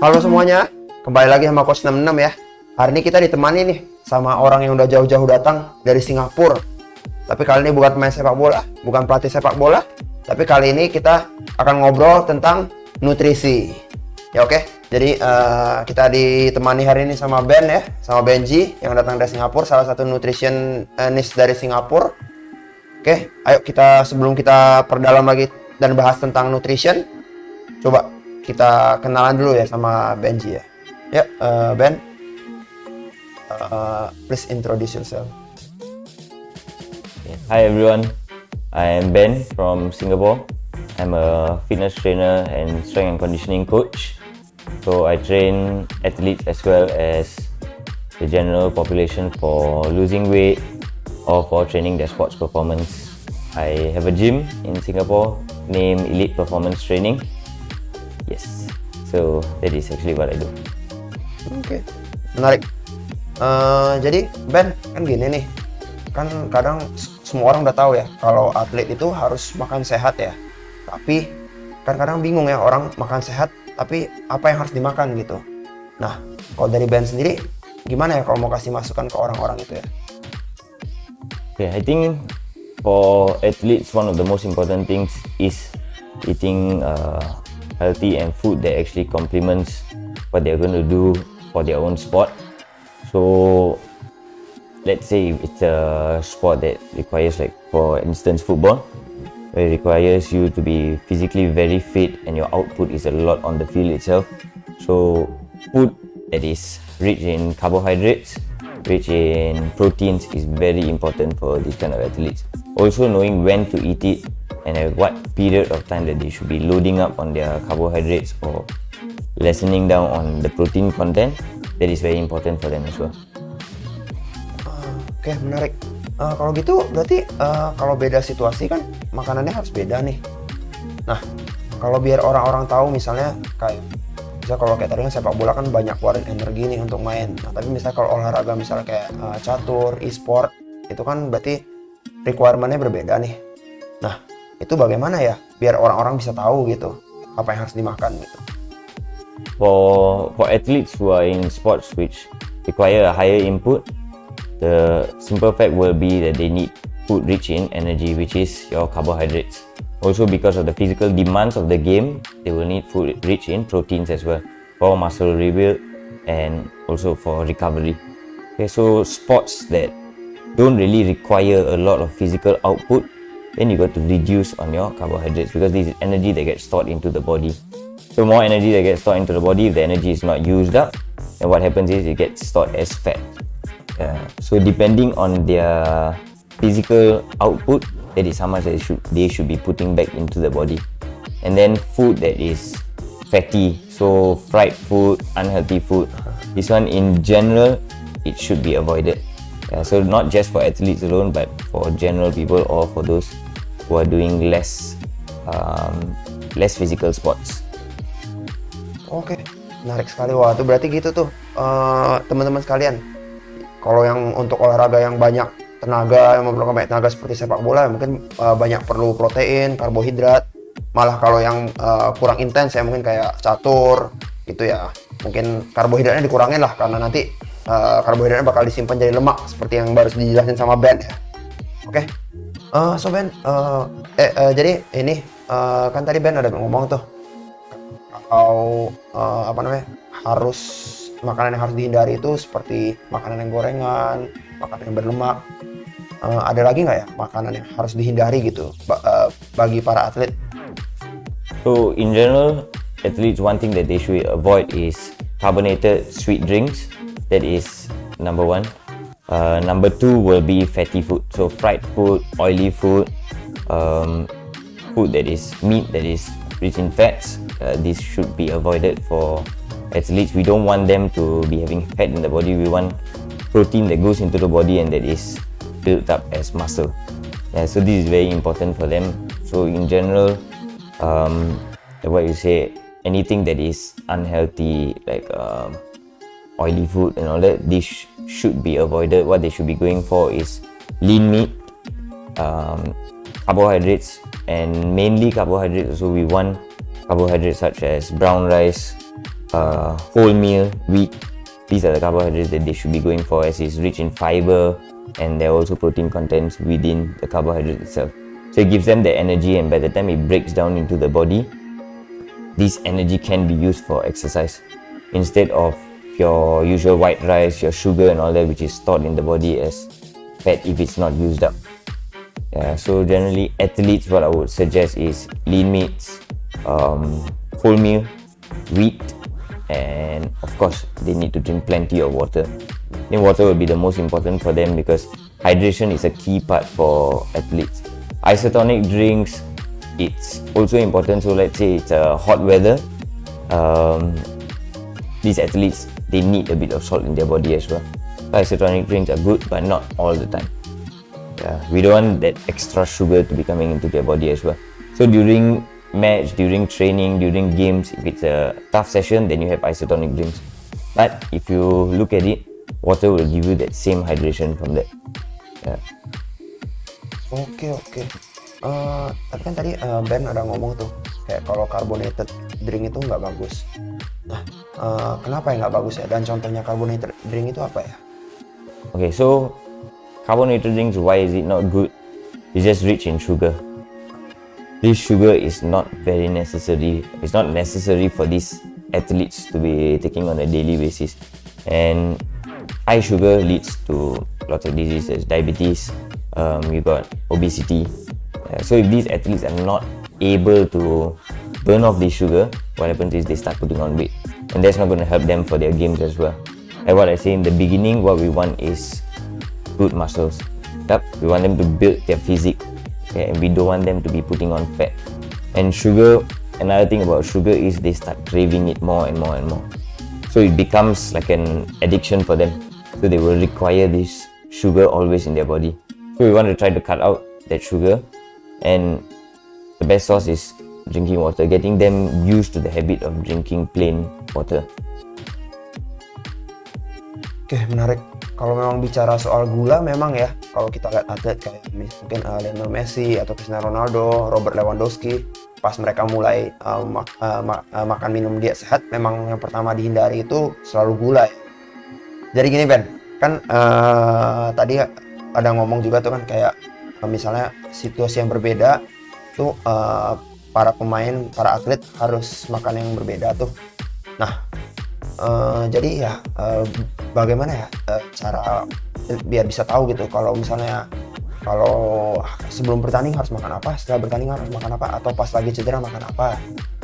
Halo semuanya, kembali lagi sama Coach 66 ya. Hari ini kita ditemani nih sama orang yang udah jauh-jauh datang dari Singapura. Tapi kali ini bukan pemain sepak bola, bukan pelatih sepak bola, tapi kali ini kita akan ngobrol tentang nutrisi. Ya oke, jadi kita ditemani hari ini sama Ben ya, sama Benji yang datang dari Singapura, salah satu nutritionist dari Singapura. Oke, ayo sebelum kita perdalam lagi dan bahas tentang nutrition, coba kita kenalan dulu ya sama Benji ya. Ya, Ben, please introduce yourself. Hi everyone, I am Ben from Singapore. I'm a fitness trainer and strength and conditioning coach. So I train athletes as well as the general population for losing weight or for training their sports performance. I have a gym in Singapore named Elite Performance Training. Yes, so that is actually what I do. Oke, menarik. Jadi Ben, kan gini nih, kan kadang semua orang udah tahu ya kalau atlet itu harus makan sehat ya. Tapi kan kadang bingung ya orang makan sehat, tapi apa yang harus dimakan gitu. Nah, kalau dari Ben sendiri, gimana ya kalau mau kasih masukan ke orang-orang itu ya? Okay, I think for athletes, one of the most important things is eating healthy and food that actually complements what they're going to do for their own sport. So let's say it's a sport that requires, like for instance football, where it requires you to be physically very fit and your output is a lot on the field itself. So food that is rich in carbohydrates, rich in proteins is very important for this kind of athletes. Also knowing when to eat it and at what period of time that they should be loading up on their carbohydrates or lessening down on the protein content, that is very important for them as well. Oke, menarik. Kalau gitu berarti kalau beda situasi kan makanannya harus beda nih. Nah, kalau biar orang-orang tahu misalnya kalau kayak tadi kan sepak bola kan banyak keluarin energi nih untuk main. Nah, tapi misalnya kalau olahraga misalnya kayak catur, e-sport, itu kan berarti requirement-nya berbeda nih. Nah, itu bagaimana ya biar orang-orang bisa tahu gitu apa yang harus dimakan gitu. For athletes who are in sports which require a higher input, the simple fact will be that they need food rich in energy, which is your carbohydrates. Also because of the physical demands of the game, they will need food rich in proteins as well for muscle rebuild and also for recovery. Okay, so sports that don't really require a lot of physical output, then you got to reduce on your carbohydrates because this is energy that gets stored into the body. So more energy that gets stored into the body, if the energy is not used up, then what happens is it gets stored as fat. So depending on their physical output, that is how much they should be putting back into the body. And then food that is fatty, so fried food, unhealthy food, this one in general it should be avoided. So not just for athletes alone, but for general people or for those who are doing less physical sports. Oke, menarik sekali. Wah, itu berarti gitu tuh teman-teman sekalian. Kalau yang untuk olahraga yang banyak tenaga, yang memerlukan banyak tenaga seperti sepak bola, mungkin banyak perlu protein, karbohidrat. Malah kalau yang kurang intens ya mungkin kayak catur gitu ya, mungkin karbohidratnya dikurangin lah karena nanti karbohidratnya bakal disimpan jadi lemak seperti yang baru dijelasin sama Ben ya. Oke, so Ben, jadi ini kan tadi Ben ada ngomong tuh kalau harus makanan yang harus dihindari itu seperti makanan yang gorengan, makanan yang berlemak. Ada lagi nggak ya makanan yang harus dihindari gitu bagi para atlet? So in general, athletes, one thing that they should avoid is carbonated sweet drinks. That is number one. Number two will be fatty food. So fried food, oily food, food that is meat that is rich in fats. This should be avoided for athletes. We don't want them to be having fat in the body. We want protein that goes into the body and that is built up as muscle. So this is very important for them. So in general, what you say, anything that is unhealthy, like oily food and all that, this should be avoided. What they should be going for is lean meat, carbohydrates, and mainly carbohydrates. So we want carbohydrates such as brown rice, wholemeal, wheat. These are the carbohydrates that they should be going for, as it's rich in fiber and there are also protein contents within the carbohydrate itself. So it gives them the energy, and by the time it breaks down into the body, this energy can be used for exercise instead of your usual white rice, your sugar and all that, which is stored in the body as fat if it's not used up. Yeah, so generally athletes, what I would suggest is lean meats, wholemeal, wheat, and of course they need to drink plenty of water. I think water will be the most important for them because hydration is a key part for athletes. Isotonic drinks, it's also important. So let's say it's hot weather, these athletes, they need a bit of salt in their body as well. So isotonic drinks are good, but not all the time. Yeah, we don't want that extra sugar to be coming into their body as well. So during match, during training, during games, if it's a tough session, then you have isotonic drinks. But if you look at it, water will give you that same hydration from that. Yeah. Oke. Tapi kan tadi Ben ada ngomong tuh kayak kalau carbonated drink itu nggak bagus. Nah, kenapa ya nggak bagus ya? Dan contohnya carbonated drink itu apa ya? Okay, so carbonated drinks, why is it not good? It's just rich in sugar. This sugar is not very necessary. It's not necessary for these athletes to be taking on a daily basis. And high sugar leads to lots of diseases, diabetes, you got obesity. So if these athletes are not able to burn off this sugar, what happens is they start putting on weight. And that's not going to help them for their games as well. Like what I say in the beginning, what we want is good muscles. Yep, we want them to build their physique. Okay, and we don't want them to be putting on fat. And sugar, another thing about sugar is they start craving it more and more and more. So it becomes like an addiction for them. So they will require this sugar always in their body. So we want to try to cut out that sugar, and the best source is drinking water, getting them used to the habit of drinking plain water. Oke, menarik. Kalau memang bicara soal gula, memang ya, kalau kita lihat atlet kayak mungkin Lionel Messi atau Cristiano Ronaldo, Robert Lewandowski, pas mereka mulai makan minum diet sehat, memang yang pertama dihindari itu selalu gula ya. Jadi gini Ben, kan tadi ada ngomong juga tuh kan kayak misalnya situasi yang berbeda tuh para pemain, para atlet harus makan yang berbeda tuh. Nah, jadi ya bagaimana ya cara biar bisa tahu gitu kalau misalnya kalau sebelum bertanding harus makan apa, setelah bertanding harus makan apa, atau pas lagi cedera makan apa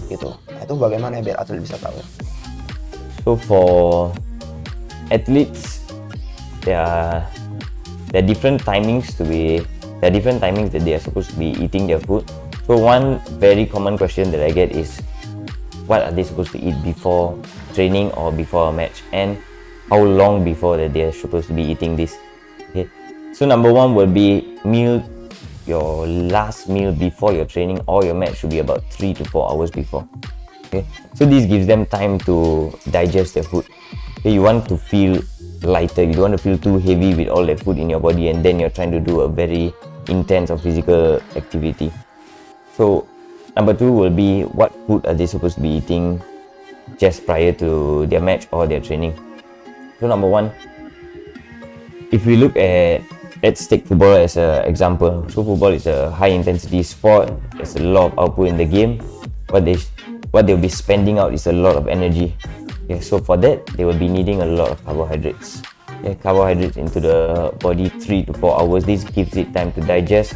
gitu. Nah, itu bagaimana ya biar atlet bisa tahu? So for athletes, there are different timings that they are supposed to be eating their food. So one very common question that I get is, what are they supposed to eat before training or before a match, and how long before that they are supposed to be eating this? Okay, so number one will be meal. Your last meal before your training or your match should be about 3 to 4 hours before. Okay, so this gives them time to digest their food. Okay, you want to feel lighter, you don't want to feel too heavy with all that food in your body, and then you're trying to do a very intense or physical activity. So number two will be, what food are they supposed to be eating just prior to their match or their training. So number one, if we look at, let's take football as an example. So football is a high intensity sport. There's a lot of output in the game. What they'll be spending out is a lot of energy. Okay, so for that, they will be needing a lot of carbohydrates. Okay, carbohydrates into the body 3 to 4 hours. This gives it time to digest,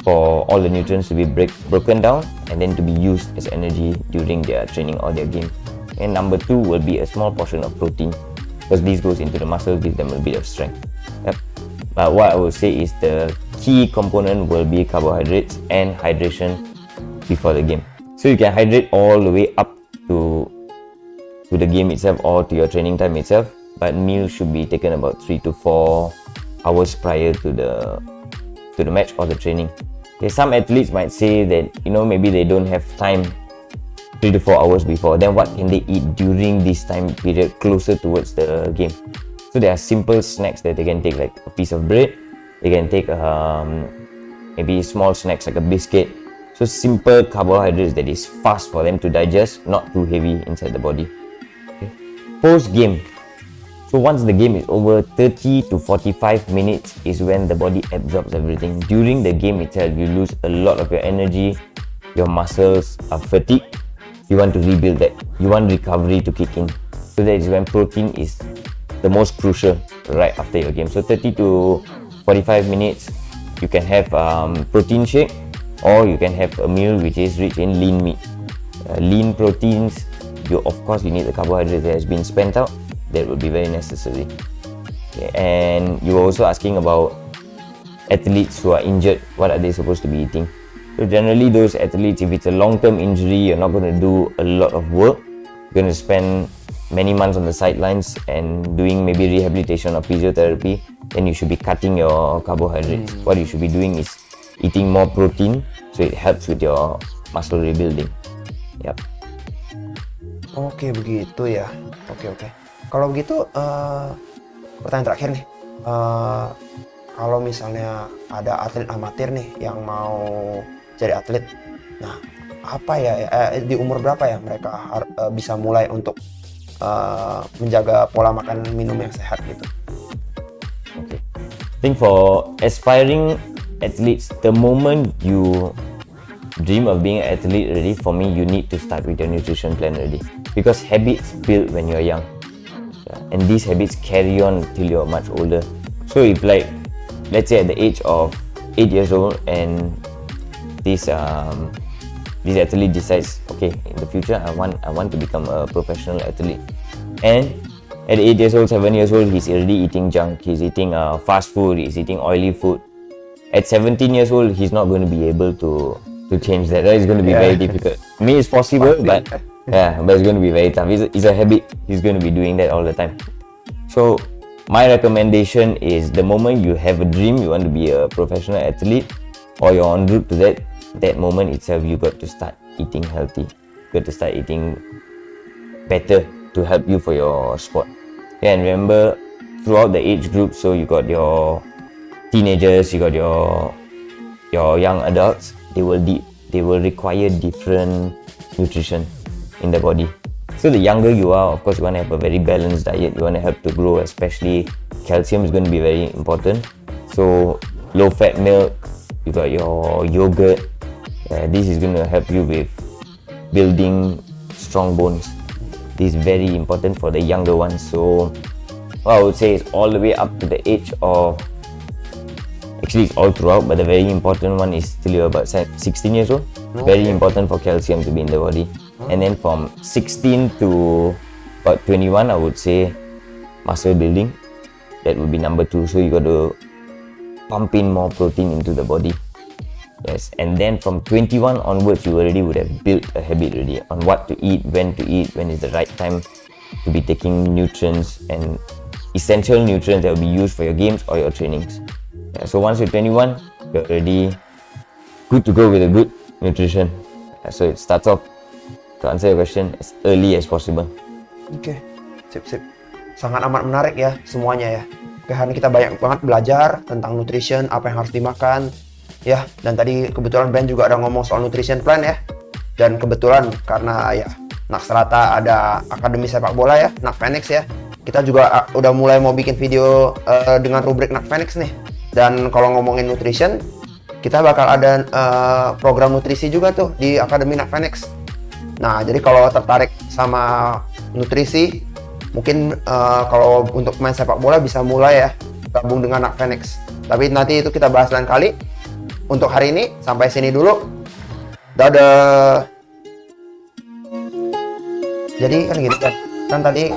for all the nutrients to be broken down and then to be used as energy during their training or their game. And number two will be a small portion of protein, because this goes into the muscle, gives them a bit of strength. Yep. But what I would say is the key component will be carbohydrates and hydration before the game. So you can hydrate all the way up to the game itself or to your training time itself, but meals should be taken about 3 to 4 hours prior to the match or the training. Okay, some athletes might say that, maybe they don't have time 3 to 4 hours before. Then what can they eat during this time period closer towards the game? So there are simple snacks that they can take, like a piece of bread. They can take maybe small snacks like a biscuit. So simple carbohydrates that is fast for them to digest, not too heavy inside the body. post game. So once the game is over, 30 to 45 minutes is when the body absorbs everything. During the game itself, you lose a lot of your energy, your muscles are fatigued. You want to rebuild that. You want recovery to kick in. So that is when protein is the most crucial right after your game. So 30 to 45 minutes, you can have protein shake, or you can have a meal which is rich in lean meat. Lean proteins, you need the carbohydrate that has been spent out. That would be very necessary. Okay, and you were also asking about athletes who are injured, what are they supposed to be eating? So generally those athletes, if it's a long-term injury, you're not going to do a lot of work. You're going to spend many months on the sidelines and doing maybe rehabilitation or physiotherapy. Then you should be cutting your carbohydrates. What you should be doing is eating more protein, so it helps with your muscle rebuilding. Yep. Oke, begitu ya. Oke. Kalau begitu, pertanyaan terakhir nih. Kalau misalnya ada atlet amatir nih yang mau jadi atlet, nah apa ya, di umur berapa ya mereka bisa mulai untuk menjaga pola makan minum yang sehat gitu? Okay. I think for aspiring athletes, the moment you dream of being an athlete already, for me, you need to start with your nutrition plan already, because habits build when you're young. And these habits carry on till you're much older. So if let's say at the age of 8 years old, and this athlete decides, okay, in the future I want to become a professional athlete, and at 8 years old, 7 years old, he's already eating junk, he's eating fast food, he's eating oily food. At 17 years old, he's not going to be able to change that. It's going to be very difficult. I mean, it's possible, but it's going to be very tough. It's a habit. He's going to be doing that all the time. So my recommendation is, the moment you have a dream, you want to be a professional athlete, or you're en route to that moment itself, you got to start eating healthy. You got to start eating better to help you for your sport. And remember, throughout the age group, so you got your teenagers, you got your young adults, they will require different nutrition in the body. So the younger you are, of course, you want to have a very balanced diet. You want to help to grow, especially calcium is going to be very important. So low fat milk, you got your yogurt. This is going to help you with building strong bones. This is very important for the younger ones. So what I would say is, all the way up to the age of, actually it's all throughout, but the very important one is till you're about 16 years old. Very important for calcium to be in the body. And then from 16 to about 21, I would say muscle building. That would be number 2. So you got to pump in more protein into the body. Yes, and then from 21 onwards, you already would have built a habit already on what to eat, when is the right time to be taking nutrients and essential nutrients that will be used for your games or your trainings. So once you're 21, you're already good to go with a good nutrition. So it starts off, to answer your question, as early as possible. Oke, sip. Sangat amat menarik ya semuanya ya. Oke, hari ini kita banyak banget belajar tentang nutrition, apa yang harus dimakan. Ya, dan tadi kebetulan Ben juga ada ngomong soal nutrition plan ya. Dan kebetulan karena ya Nakstrata ada akademi sepak bola ya, Nak Phoenix ya. Kita juga udah mulai mau bikin video dengan rubrik Nak Phoenix nih. Dan kalau ngomongin nutrition, kita bakal ada program nutrisi juga tuh di akademi Nak Phoenix. Nah, jadi kalau tertarik sama nutrisi, mungkin kalau untuk main sepak bola bisa mulai ya gabung dengan Nak Phoenix. Tapi nanti itu kita bahas lain kali. Untuk hari ini sampai sini dulu. Dadah. Jadi kan gitu kan tadi